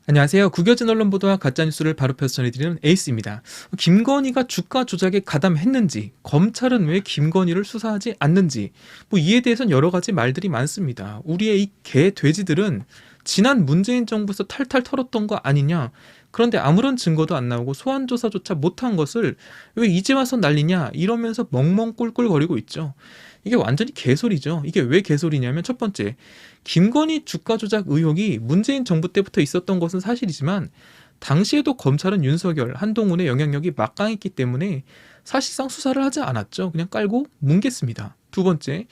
안녕하세요. 구겨진 언론 보도와 가짜뉴스를 바로 펴서 전해드리는 에이스입니다. 김건희가 주가 조작에 가담했는지, 검찰은 왜 김건희를 수사하지 않는지, 이에 대해서는 여러 가지 말들이 많습니다. 우리의 이 개 돼지들은 지난 문재인 정부에서 탈탈 털었던 거 아니냐, 그런데 아무런 증거도 안 나오고 소환 조사조차 못한 것을 왜 이제 와서 난리냐 이러면서 멍멍 꿀꿀거리고 있죠. 이게 완전히 개소리죠. 이게 왜 개소리냐면, 첫 번째, 김건희 주가 조작 의혹이 문재인 정부 때부터 있었던 것은 사실이지만 당시에도 검찰은 윤석열, 한동훈의 영향력이 막강했기 때문에 사실상 수사를 하지 않았죠. 그냥 깔고 뭉갰습니다. 두 번째,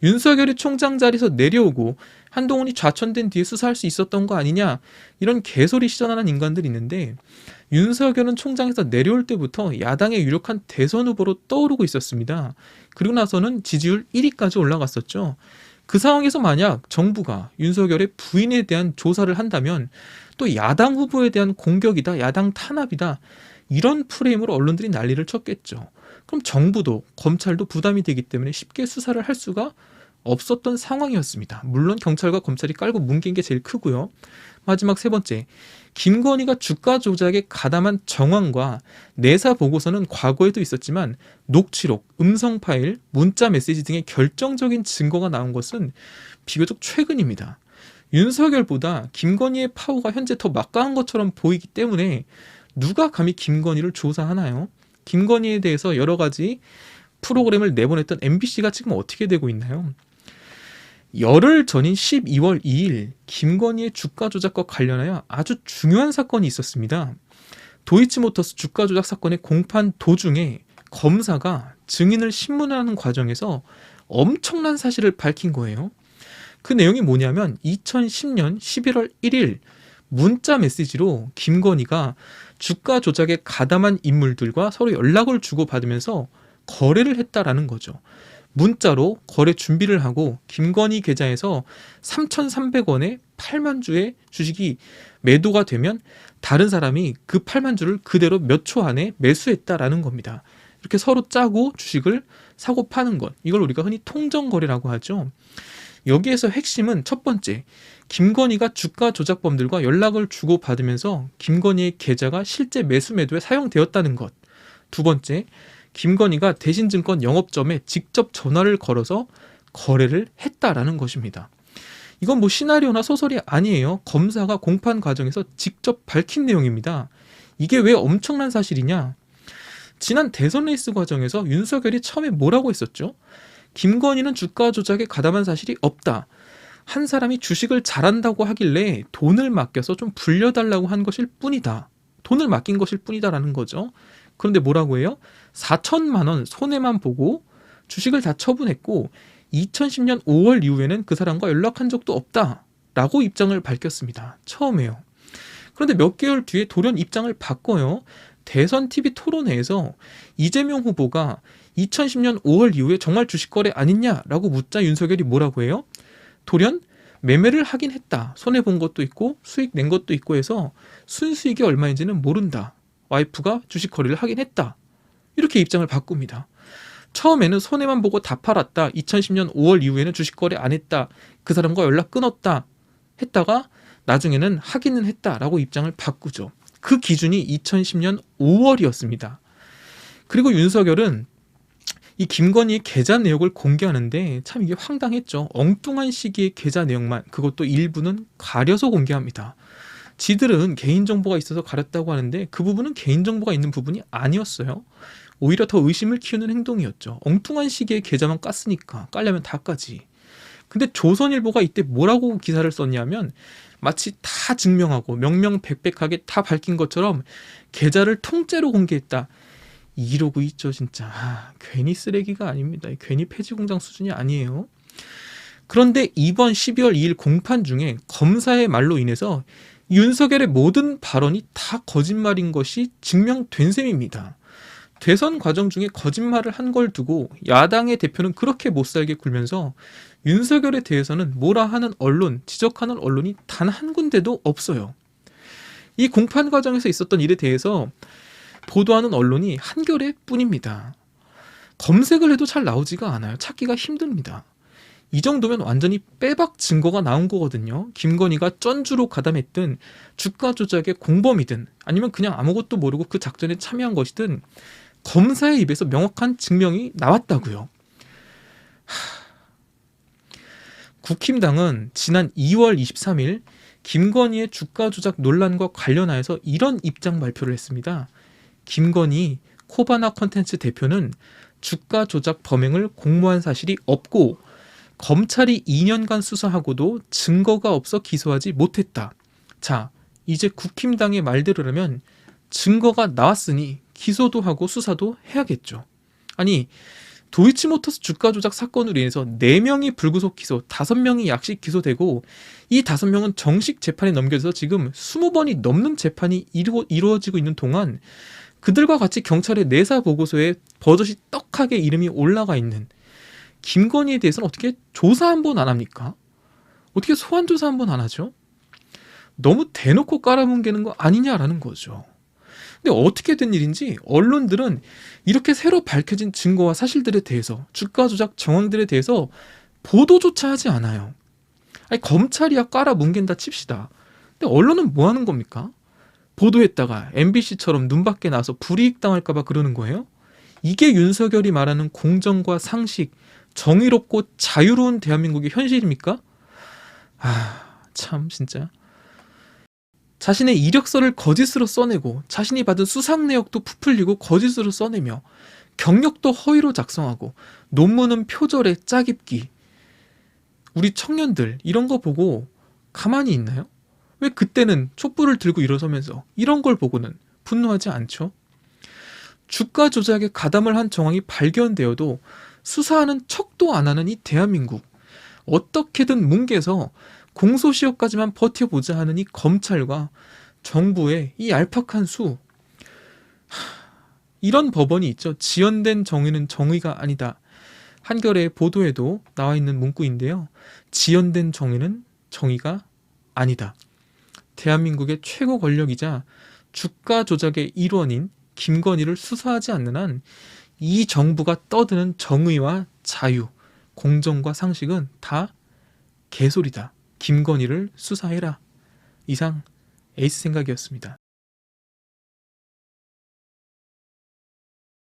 윤석열이 총장 자리에서 내려오고 한동훈이 좌천된 뒤에 수사할 수 있었던 거 아니냐, 이런 개소리 시전하는 인간들이 있는데, 윤석열은 총장에서 내려올 때부터 야당의 유력한 대선 후보로 떠오르고 있었습니다. 그리고 나서는 지지율 1위까지 올라갔었죠. 그 상황에서 만약 정부가 윤석열의 부인에 대한 조사를 한다면 또 야당 후보에 대한 공격이다, 야당 탄압이다, 이런 프레임으로 언론들이 난리를 쳤겠죠. 그럼 정부도 검찰도 부담이 되기 때문에 쉽게 수사를 할 수가 없었던 상황이었습니다. 물론 경찰과 검찰이 깔고 뭉갠 게 제일 크고요. 마지막 세 번째, 김건희가 주가 조작에 가담한 정황과 내사 보고서는 과거에도 있었지만 녹취록, 음성 파일, 문자 메시지 등의 결정적인 증거가 나온 것은 비교적 최근입니다. 윤석열보다 김건희의 파워가 현재 더 막강한 것처럼 보이기 때문에 누가 감히 김건희를 조사하나요? 김건희에 대해서 여러 가지 프로그램을 내보냈던 MBC가 지금 어떻게 되고 있나요? 열흘 전인 12월 2일 김건희의 주가 조작과 관련하여 아주 중요한 사건이 있었습니다. 도이치모터스 주가 조작 사건의 공판 도중에 검사가 증인을 신문하는 과정에서 엄청난 사실을 밝힌 거예요. 그 내용이 뭐냐면 2010년 11월 1일 문자 메시지로 김건희가 주가 조작에 가담한 인물들과 서로 연락을 주고받으면서 거래를 했다라는 거죠. 문자로 거래 준비를 하고 김건희 계좌에서 3,300원에 8만 주의 주식이 매도가 되면 다른 사람이 그 8만 주를 그대로 몇 초 안에 매수했다라는 겁니다. 이렇게 서로 짜고 주식을 사고 파는 것, 이걸 우리가 흔히 통정거래라고 하죠. 여기에서 핵심은 첫 번째, 김건희가 주가 조작범들과 연락을 주고받으면서 김건희의 계좌가 실제 매수 매도에 사용되었다는 것. 두 번째, 김건희가 대신증권 영업점에 직접 전화를 걸어서 거래를 했다라는 것입니다. 이건 시나리오나 소설이 아니에요. 검사가 공판 과정에서 직접 밝힌 내용입니다. 이게 왜 엄청난 사실이냐? 지난 대선 레이스 과정에서 윤석열이 처음에 뭐라고 했었죠? 김건희는 주가 조작에 가담한 사실이 없다. 한 사람이 주식을 잘한다고 하길래 돈을 맡겨서 좀 불려달라고 한 것일 뿐이다. 돈을 맡긴 것일 뿐이다라는 거죠. 그런데 뭐라고 해요? 4천만 원 손해만 보고 주식을 다 처분했고 2010년 5월 이후에는 그 사람과 연락한 적도 없다라고 입장을 밝혔습니다. 처음에요. 그런데 몇 개월 뒤에 돌연 입장을 바꿔요. 대선 TV 토론회에서 이재명 후보가 2010년 5월 이후에 정말 주식 거래 아니냐라고 묻자 윤석열이 뭐라고 해요? 돌연 매매를 하긴 했다. 손해본 것도 있고 수익 낸 것도 있고 해서 순수익이 얼마인지는 모른다. 와이프가 주식 거래를 하긴 했다. 이렇게 입장을 바꿉니다. 처음에는 손해만 보고 다 팔았다. 2010년 5월 이후에는 주식 거래 안 했다. 그 사람과 연락 끊었다. 했다가 나중에는 하기는 했다라고 입장을 바꾸죠. 그 기준이 2010년 5월이었습니다. 그리고 윤석열은 이 김건희의 계좌 내역을 공개하는데 참 이게 황당했죠. 엉뚱한 시기의 계좌 내용만, 그것도 일부는 가려서 공개합니다. 지들은 개인정보가 있어서 가렸다고 하는데 그 부분은 개인정보가 있는 부분이 아니었어요. 오히려 더 의심을 키우는 행동이었죠. 엉뚱한 시기에 계좌만 깠으니까 깔려면 다 까지. 근데 조선일보가 이때 뭐라고 기사를 썼냐면 마치 다 증명하고 명명백백하게 다 밝힌 것처럼 계좌를 통째로 공개했다. 이러고 있죠 진짜. 괜히 쓰레기가 아닙니다. 괜히 폐지공장 수준이 아니에요. 그런데 이번 12월 2일 공판 중에 검사의 말로 인해서 윤석열의 모든 발언이 다 거짓말인 것이 증명된 셈입니다. 대선 과정 중에 거짓말을 한 걸 두고 야당의 대표는 그렇게 못살게 굴면서 윤석열에 대해서는 뭐라 하는 언론, 지적하는 언론이 단 한 군데도 없어요. 이 공판 과정에서 있었던 일에 대해서 보도하는 언론이 한겨레 뿐입니다. 검색을 해도 잘 나오지가 않아요. 찾기가 힘듭니다. 이 정도면 완전히 빼박 증거가 나온 거거든요. 김건희가 전주로 가담했든 주가 조작의 공범이든 아니면 그냥 아무것도 모르고 그 작전에 참여한 것이든 검사의 입에서 명확한 증명이 나왔다고요. 국힘당은 지난 2월 23일 김건희의 주가 조작 논란과 관련하여서 이런 입장 발표를 했습니다. 김건희 코바나 컨텐츠 대표는 주가 조작 범행을 공모한 사실이 없고 검찰이 2년간 수사하고도 증거가 없어 기소하지 못했다. 자, 이제 국힘당의 말대로라면 증거가 나왔으니 기소도 하고 수사도 해야겠죠. 아니, 도이치모터스 주가 조작 사건으로 인해서 4명이 불구속 기소, 5명이 약식 기소되고 이 5명은 정식 재판에 넘겨져서 지금 20번이 넘는 재판이 이루어지고 있는 동안 그들과 같이 경찰의 내사 보고서에 버젓이 떡하게 이름이 올라가 있는 김건희에 대해서는 어떻게 조사 한번 안 합니까? 어떻게 소환 조사 한번 안 하죠? 너무 대놓고 깔아뭉개는 거 아니냐라는 거죠. 근데 어떻게 된 일인지 언론들은 이렇게 새로 밝혀진 증거와 사실들에 대해서 주가 조작 정황들에 대해서 보도조차 하지 않아요. 아니, 검찰이야 깔아뭉갠다 칩시다. 근데 언론은 뭐 하는 겁니까? 보도했다가 MBC처럼 눈 밖에 나와서 불이익 당할까 봐 그러는 거예요? 이게 윤석열이 말하는 공정과 상식, 정의롭고 자유로운 대한민국의 현실입니까? 참 진짜. 자신의 이력서를 거짓으로 써내고 자신이 받은 수상 내역도 부풀리고 거짓으로 써내며 경력도 허위로 작성하고 논문은 표절에 짜깁기. 우리 청년들 이런 거 보고 가만히 있나요? 왜 그때는 촛불을 들고 일어서면서 이런 걸 보고는 분노하지 않죠? 주가 조작에 가담을 한 정황이 발견되어도 수사하는 척도 안 하는 이 대한민국. 어떻게든 뭉개서 공소시효까지만 버텨보자 하는 이 검찰과 정부의 이 얄팍한 수. 이런 법원이 있죠. 지연된 정의는 정의가 아니다. 한겨레 보도에도 나와 있는 문구인데요. 지연된 정의는 정의가 아니다. 대한민국의 최고 권력이자 주가 조작의 일원인 김건희를 수사하지 않는 한 이 정부가 떠드는 정의와 자유, 공정과 상식은 다 개소리다. 김건희를 수사해라. 이상 에이스 생각이었습니다.